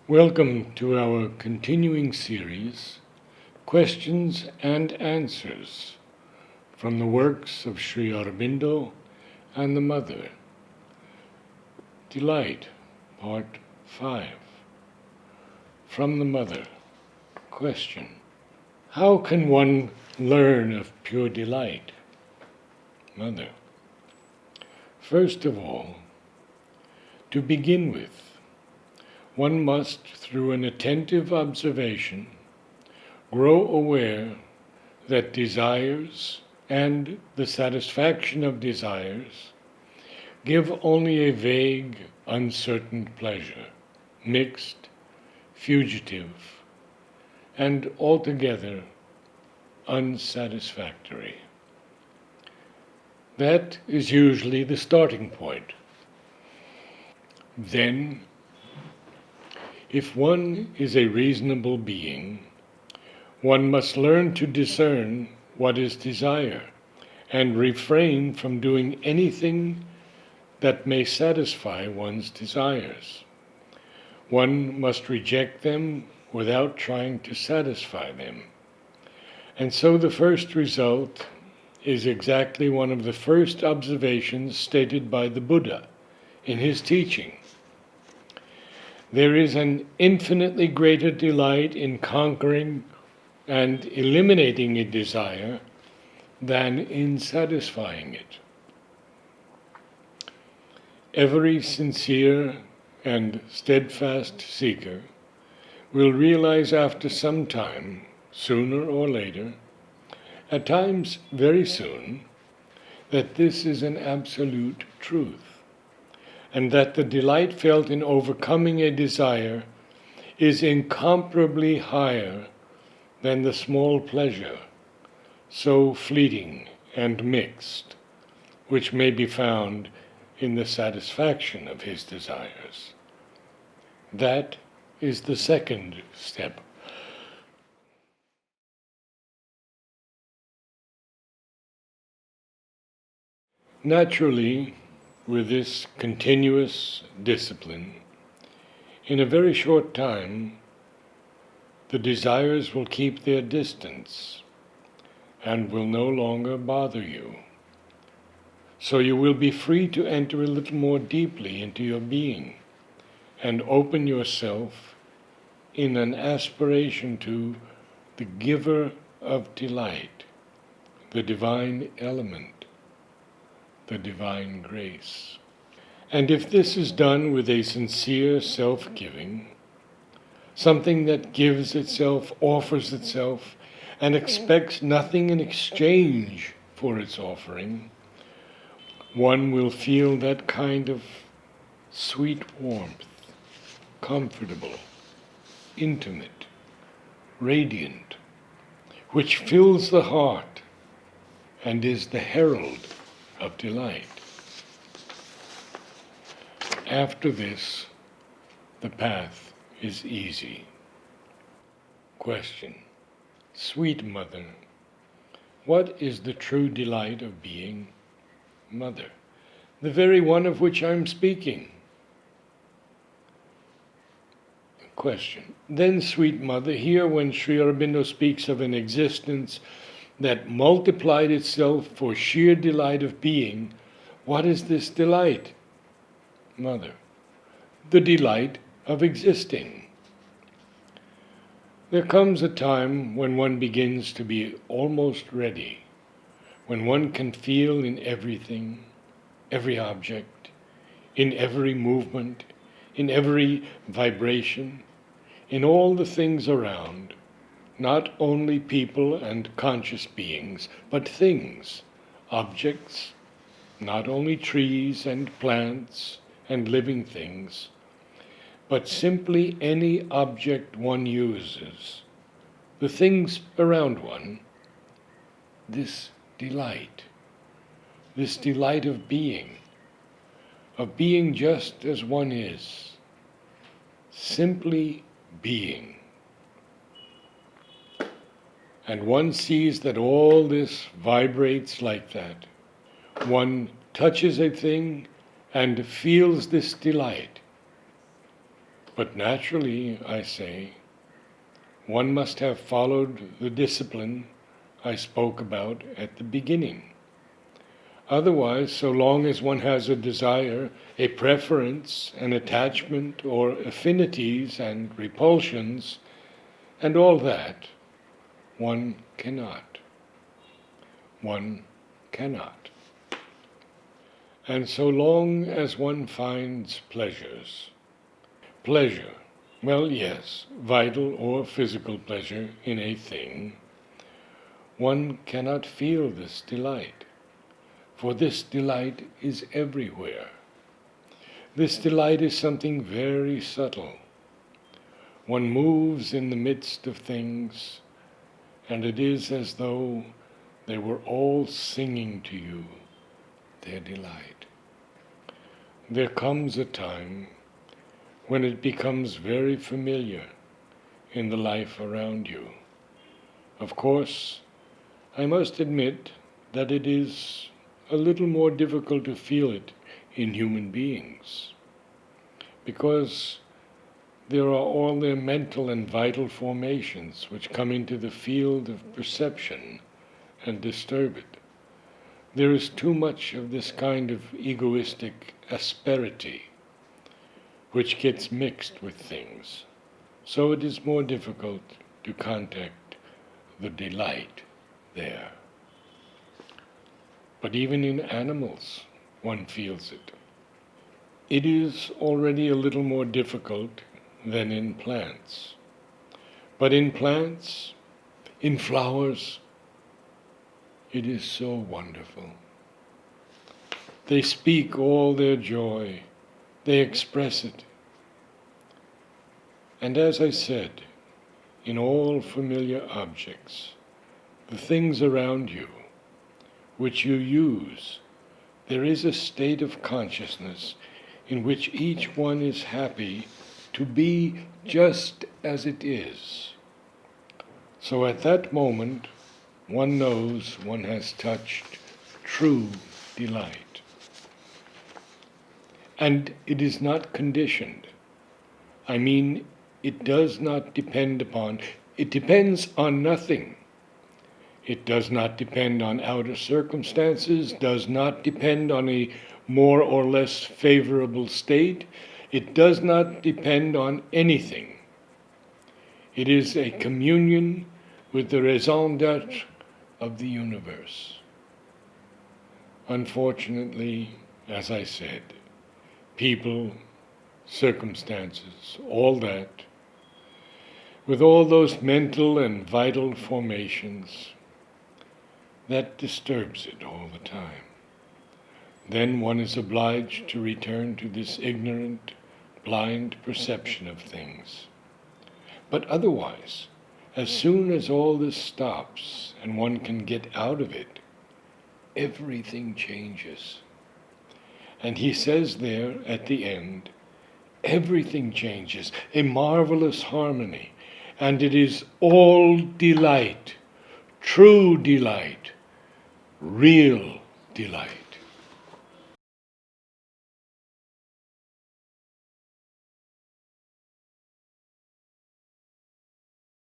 Welcome to our continuing series, Questions and Answers, from the works of Sri Aurobindo and the Mother. Delight, Part 5. From the Mother. Question: how can one learn of pure delight? Mother: first of all, to begin with, one must, through an attentive observation, grow aware that desires and the satisfaction of desires give only a vague, uncertain pleasure, mixed, fugitive, and altogether unsatisfactory. That is usually the starting point. Then, if one is a reasonable being, one must learn to discern what is desire and refrain from doing anything that may satisfy one's desires. One must reject them without trying to satisfy them. And so the first result is exactly one of the first observations stated by the Buddha in his teaching. There is an infinitely greater delight in conquering and eliminating a desire than in satisfying it. Every sincere and steadfast seeker will realize after some time, sooner or later, at times very soon, that this is an absolute truth, and that the delight felt in overcoming a desire is incomparably higher than the small pleasure, so fleeting and mixed, which may be found in the satisfaction of his desires. That is the second step. Naturally, with this continuous discipline, in a very short time, the desires will keep their distance and will no longer bother you. So you will be free to enter a little more deeply into your being and open yourself in an aspiration to the giver of delight, the divine element, the divine grace. And if this is done with a sincere self-giving, something that gives itself, offers itself, and expects nothing in exchange for its offering, one will feel that kind of sweet warmth, comfortable, intimate, radiant, which fills the heart and is the herald of delight. After this, the path is easy. Question: sweet Mother, what is the true delight of being Mother? The very one of which I'm speaking. Question: then, sweet Mother, here when Sri Aurobindo speaks of an existence that multiplied itself for sheer delight of being, what is this delight? Mother: the delight of existing. There comes a time when one begins to be almost ready, when one can feel in everything, every object, in every movement, in every vibration, in all the things around, not only people and conscious beings, but things, objects, not only trees and plants and living things, but simply any object one uses, the things around one, this delight of being just as one is, simply being. And one sees that all this vibrates like that. One touches a thing and feels this delight. But naturally, I say, one must have followed the discipline I spoke about at the beginning. Otherwise, so long as one has a desire, a preference, an attachment, or affinities and repulsions, and all that, one cannot. One cannot. And so long as one finds pleasure, well, yes, vital or physical pleasure in a thing, one cannot feel this delight. For this delight is everywhere. This delight is something very subtle. One moves in the midst of things, and it is as though they were all singing to you their delight. There comes a time when it becomes very familiar in the life around you. Of course, I must admit that it is a little more difficult to feel it in human beings, because there are all their mental and vital formations which come into the field of perception and disturb it. There is too much of this kind of egoistic asperity which gets mixed with things, so it is more difficult to contact the delight there. But even in animals, one feels it. It is already a little more difficult than in plants. But in plants, in flowers, it is so wonderful. They speak all their joy. They express it. And as I said, in all familiar objects, the things around you, which you use, there is a state of consciousness in which each one is happy to be just as it is. So at that moment, one knows one has touched true delight. And it is not conditioned. I mean, it does not depend upon, it depends on nothing. It does not depend on outer circumstances, does not depend on a more or less favorable state. It does not depend on anything. It is a communion with the raison d'être of the universe. Unfortunately, as I said, people, circumstances, all that, with all those mental and vital formations, that disturbs it all the time. Then one is obliged to return to this ignorant, blind perception of things. But otherwise, as soon as all this stops and one can get out of it, everything changes. And he says there at the end, everything changes, a marvelous harmony, and it is all delight, true delight, real delight.